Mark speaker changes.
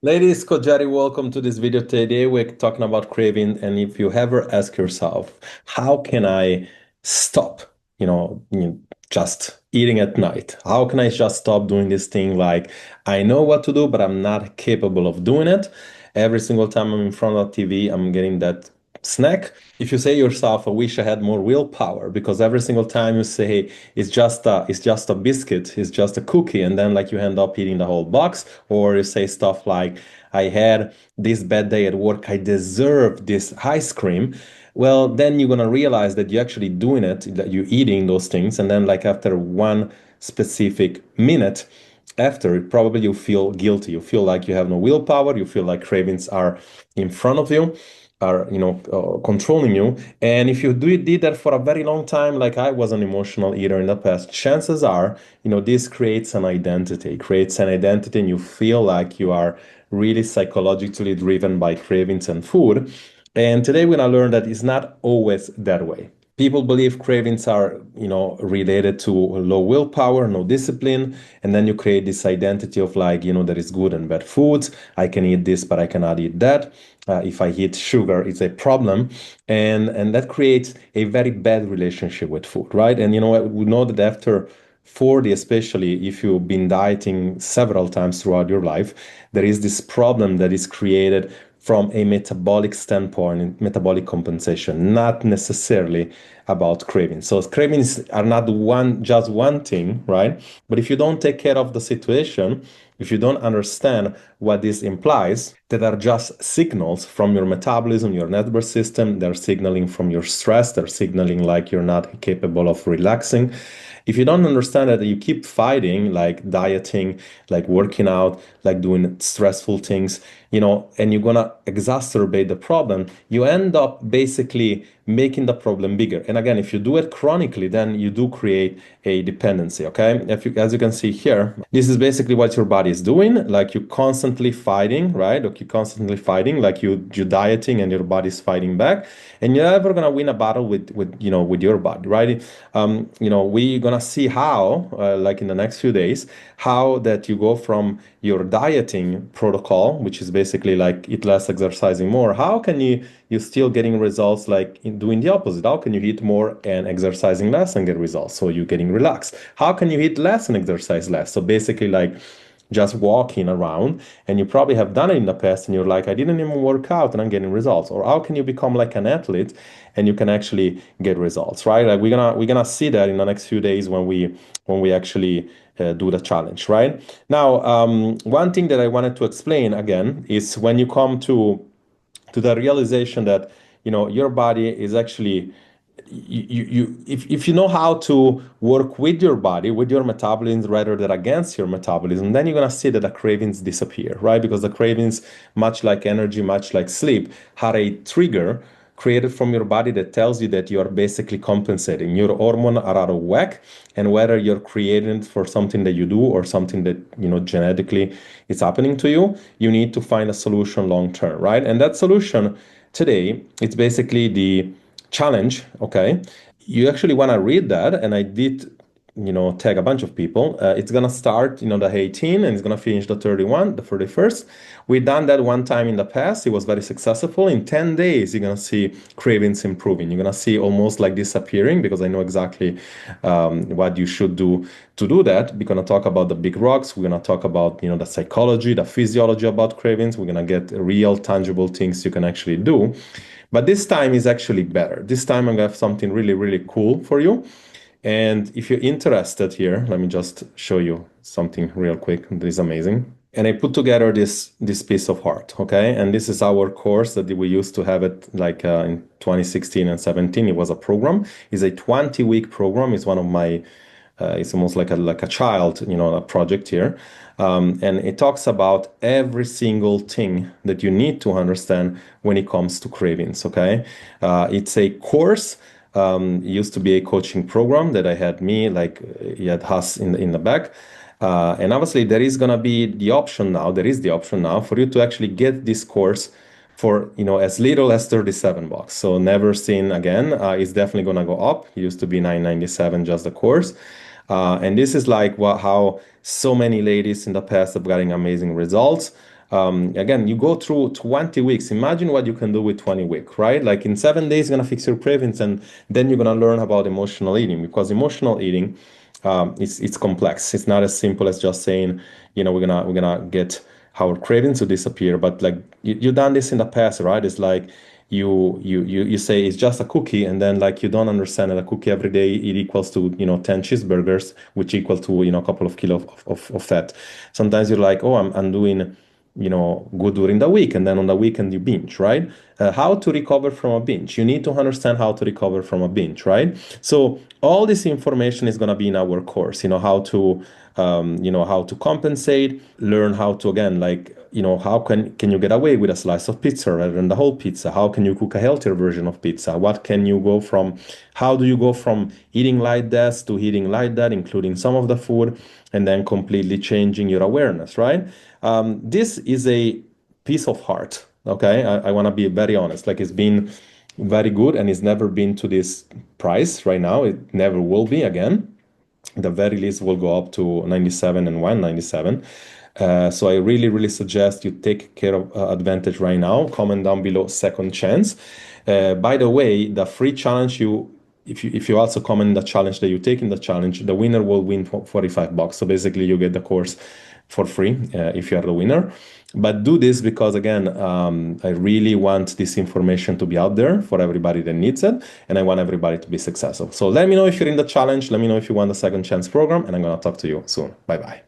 Speaker 1: Ladies, Coach Jerry, welcome to this video. Today we're talking about craving, and if you ever ask yourself, how can I stop, just eating at night? How can I just stop doing this thing? Like, I know what to do, but I'm not capable of doing it. Every single time I'm in front of TV, I'm getting that snack. If you say yourself, I wish I had more willpower, because every single time you say it's just a biscuit, it's just a cookie, and then like you end up eating the whole box, or you say stuff like, I had this bad day at work, I deserve this ice cream. Well, then you're gonna realize that you're actually doing it, that you're eating those things, and then like after one specific minute after, probably you feel guilty. You feel like you have no willpower. You feel like cravings are in front of you, are controlling you. And if you did that for a very long time, like I was an emotional eater in the past, chances are, this creates an identity. It creates an identity, and you feel like you are really psychologically driven by cravings and food. And today we're gonna learn that it's not always that way. People believe cravings are, related to low willpower, no discipline, and then you create this identity of like, there is good and bad foods. I can eat this, but I cannot eat that. If I eat sugar, it's a problem, and that creates a very bad relationship with food, right? And we know that after 40, especially if you've been dieting several times throughout your life, there is this problem that is created from a metabolic standpoint, metabolic compensation, not necessarily about cravings. So cravings are not just one thing, right? But if you don't take care of the situation, if you don't understand what this implies, that are just signals from your metabolism, your nervous system, they're signaling from your stress, they're signaling like you're not capable of relaxing. If you don't understand that, you keep fighting, like dieting, like working out, like doing stressful things, and you're gonna exacerbate the problem, you end up basically making the problem bigger. And again, if you do it chronically, then you do create a dependency, okay? As you can see here, this is basically what your body is doing. Like you're constantly fighting, right? Like you're constantly fighting, like you're dieting and your body's fighting back. And you're never gonna win a battle with your body, right? We're gonna see how, like in the next few days, how that you go from your dieting protocol, which is basically like eat less, exercising more. How can you still getting results like in doing the opposite? How can you eat more and exercising less and get results? So you're getting relaxed. How can you eat less and exercise less? So basically like just walking around, and you probably have done it in the past and you're like, I didn't even work out and I'm getting results. Or how can you become like an athlete and you can actually get results, right? Like we're gonna see that in the next few days when we actually do the challenge, right? Now, one thing that I wanted to explain again is when you come to the realization that your body is actually if you know how to work with your body, with your metabolism rather than against your metabolism, then you're gonna see that the cravings disappear, right? Because the cravings, much like energy, much like sleep, had a trigger created from your body that tells you that you are basically compensating. Your hormones are out of whack, and whether you're creating for something that you do or something that genetically is happening to you, you need to find a solution long term, right? And that solution today, it's basically the challenge, okay? You actually want to read that, and I did, tag a bunch of people. It's gonna start, the 18, and it's gonna finish the 31, the 31st. We've done that one time in the past. It was very successful. In 10 days, you're gonna see cravings improving. You're gonna see almost like disappearing, because I know exactly what you should do to do that. We're gonna talk about the big rocks. We're gonna talk about, the psychology, the physiology about cravings. We're gonna get real, tangible things you can actually do. But this time is actually better. This time I'm gonna have something really, really cool for you. And if you're interested here, let me just show you something real quick. This is amazing. And I put together this piece of art, okay? And this is our course that we used to have it like in 2016 and 17. It was a program. It's a 20-week program. It's one of my, it's almost like a child, a project here. And it talks about every single thing that you need to understand when it comes to cravings, okay? It's a course. It used to be a coaching program that I had me, like he had us in the back. And obviously there is gonna be the option now, there is the option now for you to actually get this course for, as little as $37. So never seen again. It's definitely gonna go up. It used to be $9.97 just the course. And this is like how so many ladies in the past have gotten amazing results. Again, you go through 20 weeks. Imagine what you can do with 20 weeks, right? Like in 7 days, you're gonna fix your cravings, and then you're gonna learn about emotional eating, because emotional eating, it's complex. It's not as simple as just saying, we're gonna get our cravings to disappear. But like you've done this in the past, right? It's like you say it's just a cookie, and then like you don't understand that a cookie every day it equals to 10 cheeseburgers, which equal to a couple of kilos of fat. Sometimes you're like, oh, I'm doing good during the week, and then on the weekend you binge, right? How to recover from a binge? You need to understand how to recover from a binge, right? So all this information is going to be in our course. How to compensate, learn how to, again, like, how can you get away with a slice of pizza rather than the whole pizza? How can you cook a healthier version of pizza? How do you go from eating like this to eating like that, including some of the food, and then completely changing your awareness, right? This is a piece of heart. Okay, I want to be very honest. Like, it's been very good, and it's never been to this price right now. It never will be again. The very least will go up to 97 and 197. So I really, really suggest you take care of advantage right now. Comment down below second chance. By the way, the free challenge, if you also comment the challenge that you take in the challenge, the winner will win $45. So basically you get the course for free if you are the winner. But do this because, again, I really want this information to be out there for everybody that needs it, and I want everybody to be successful. So let me know if you're in the challenge. Let me know if you want the second chance program, and I'm going to talk to you soon. Bye bye.